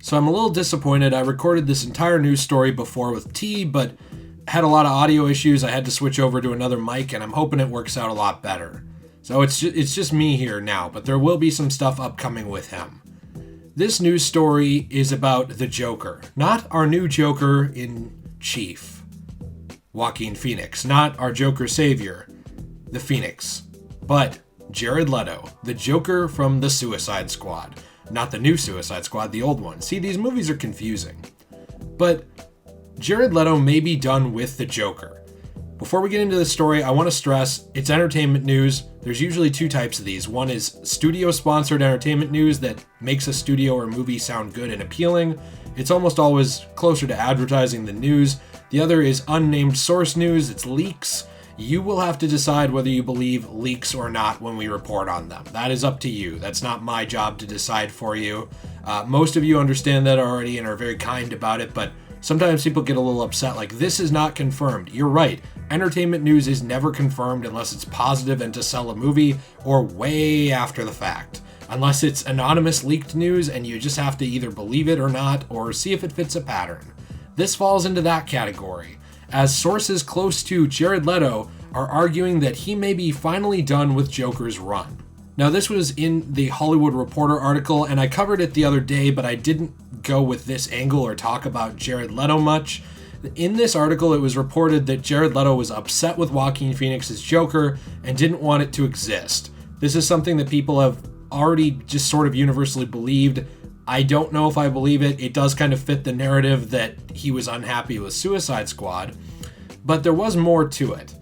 So I'm a little disappointed. I recorded this entire news story before with T, but had a lot of audio issues. I had to switch over to another mic, and I'm hoping it works out a lot better. So it's just me here now, but there will be some stuff upcoming with him. This news story is about the Joker, not our new Joker in chief, Joaquin Phoenix, not our Joker savior, the Phoenix, but Jared Leto, the Joker from the Suicide Squad. Not the new Suicide Squad, the old one. See, these movies are confusing. But Jared Leto may be done with the Joker. Before we get into the story, I want to stress it's entertainment news. There's usually two types of these. One is studio-sponsored entertainment news that makes a studio or movie sound good and appealing. It's almost always closer to advertising than news. The other is unnamed source news. It's leaks. You will have to decide whether you believe leaks or not when we report on them. That is up to you. That's not my job to decide for you. Most of you understand that already and are very kind about it, but sometimes people get a little upset, like, this is not confirmed. You're right. Entertainment news is never confirmed unless it's positive and to sell a movie, or way after the fact. Unless it's anonymous leaked news and you just have to either believe it or not, or see if it fits a pattern. This falls into that category, as sources close to Jared Leto are arguing that he may be finally done with Joker's run. Now, this was in the Hollywood Reporter article, and I covered it the other day, but I didn't go with this angle or talk about Jared Leto much. In this article, it was reported that Jared Leto was upset with Joaquin Phoenix's Joker and didn't want it to exist. This is something that people have already just sort of universally believed. I don't know if I believe it. It does kind of fit the narrative that he was unhappy with Suicide Squad, but there was more to it.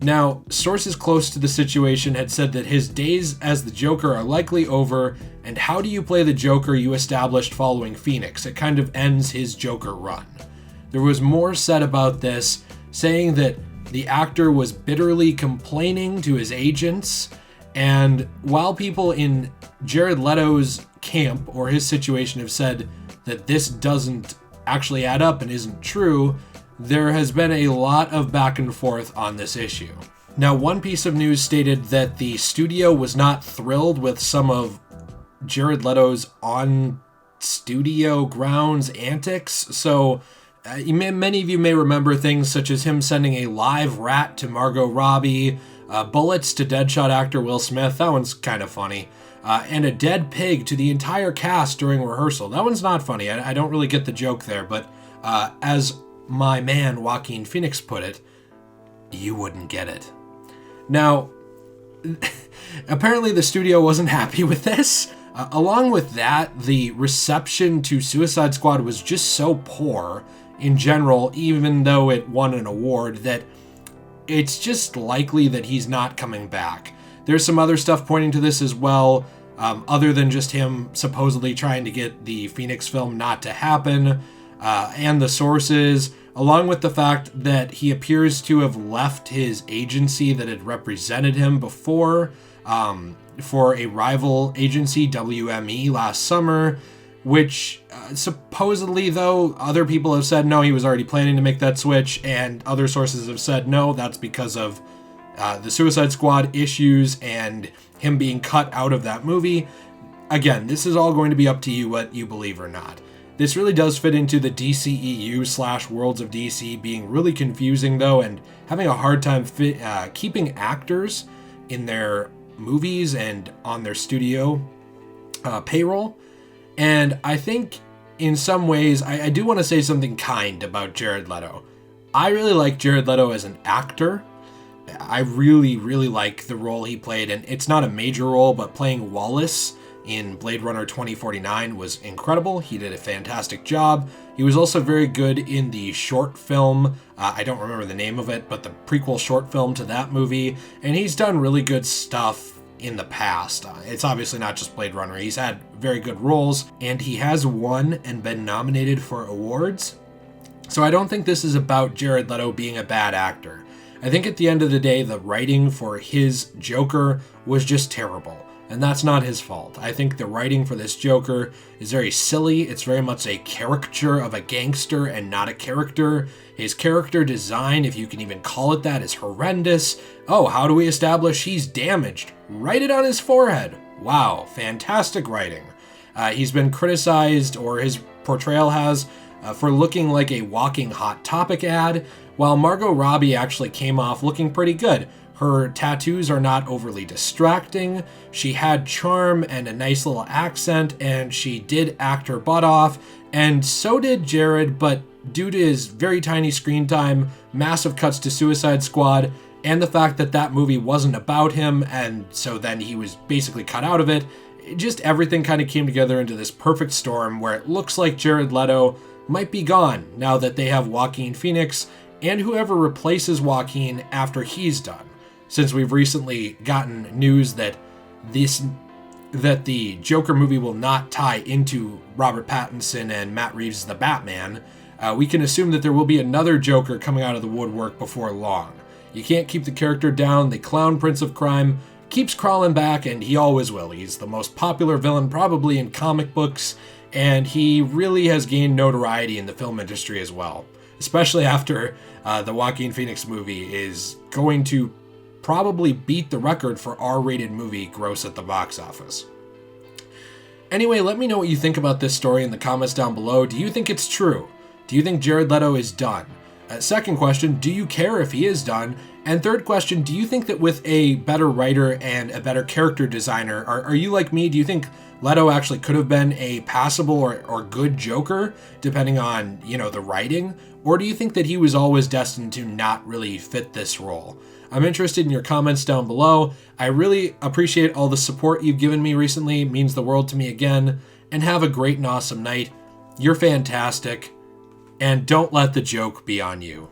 Now, sources close to the situation had said that his days as the Joker are likely over, and how do you play the Joker you established following Phoenix? It kind of ends his Joker run. There was more said about this, saying that the actor was bitterly complaining to his agents, and while people in Jared Leto's camp or his situation have said that this doesn't actually add up and isn't true, there has been a lot of back and forth on this issue. Now, one piece of news stated that the studio was not thrilled with some of Jared Leto's on-studio grounds antics. So, many of you may remember things such as him sending a live rat to Margot Robbie, bullets to Deadshot actor Will Smith. That one's kind of funny. And a dead pig to the entire cast during rehearsal. That one's not funny. I don't really get the joke there, but as my man Joaquin Phoenix put it, you wouldn't get it. Now, apparently the studio wasn't happy with this. Along with that, the reception to Suicide Squad was just so poor in general, even though it won an award, that it's just likely that he's not coming back. There's some other stuff pointing to this as well, other than just him supposedly trying to get the Phoenix film not to happen, and the sources, along with the fact that he appears to have left his agency that had represented him before for a rival agency, WME, last summer, which supposedly, though, other people have said no, he was already planning to make that switch, and other sources have said no, that's because of the Suicide Squad issues and him being cut out of that movie. Again, this is all going to be up to you what you believe or not. This really does fit into the DCEU / Worlds of DC being really confusing, though, and having a hard time keeping actors in their movies and on their studio payroll. And I think in some ways, I do want to say something kind about Jared Leto. I really like Jared Leto as an actor. I really, really like the role he played, and it's not a major role, but playing Wallace in Blade Runner 2049 was incredible. He did a fantastic job. He was also very good in the short film, I don't remember the name of it, but the prequel short film to that movie, and he's done really good stuff in the past. It's obviously not just Blade Runner. He's had very good roles, and he has won and been nominated for awards. So I don't think this is about Jared Leto being a bad actor. I think at the end of the day, the writing for his Joker was just terrible. And that's not his fault. I think the writing for this Joker is very silly. It's very much a caricature of a gangster and not a character. His character design, if you can even call it that, is horrendous. Oh, how do we establish he's damaged? Write it on his forehead. Wow, fantastic writing. He's been criticized, or his portrayal has, for looking like a walking Hot Topic ad, while Margot Robbie actually came off looking pretty good. Her tattoos are not overly distracting, she had charm and a nice little accent, and she did act her butt off, and so did Jared, but due to his very tiny screen time, massive cuts to Suicide Squad, and the fact that that movie wasn't about him, and so then he was basically cut out of it, just everything kind of came together into this perfect storm where it looks like Jared Leto might be gone now that they have Joaquin Phoenix and whoever replaces Joaquin after he's done. Since we've recently gotten news that the Joker movie will not tie into Robert Pattinson and Matt Reeves' The Batman, we can assume that there will be another Joker coming out of the woodwork before long. You can't keep the character down. The clown prince of crime keeps crawling back, and he always will. He's the most popular villain probably in comic books, and he really has gained notoriety in the film industry as well, especially after the Joaquin Phoenix movie is going to probably beat the record for R-rated movie gross at the box office. Anyway, let me know what you think about this story in the comments down below. Do you think it's true? Do you think Jared Leto is done? Second question, do you care if he is done? And third question, do you think that with a better writer and a better character designer, are you like me? Do you think Leto actually could have been a passable or good Joker, depending on, the writing? Or do you think that he was always destined to not really fit this role? I'm interested in your comments down below. I really appreciate all the support you've given me recently. It means the world to me again. And have a great and awesome night. You're fantastic. And don't let the joke be on you.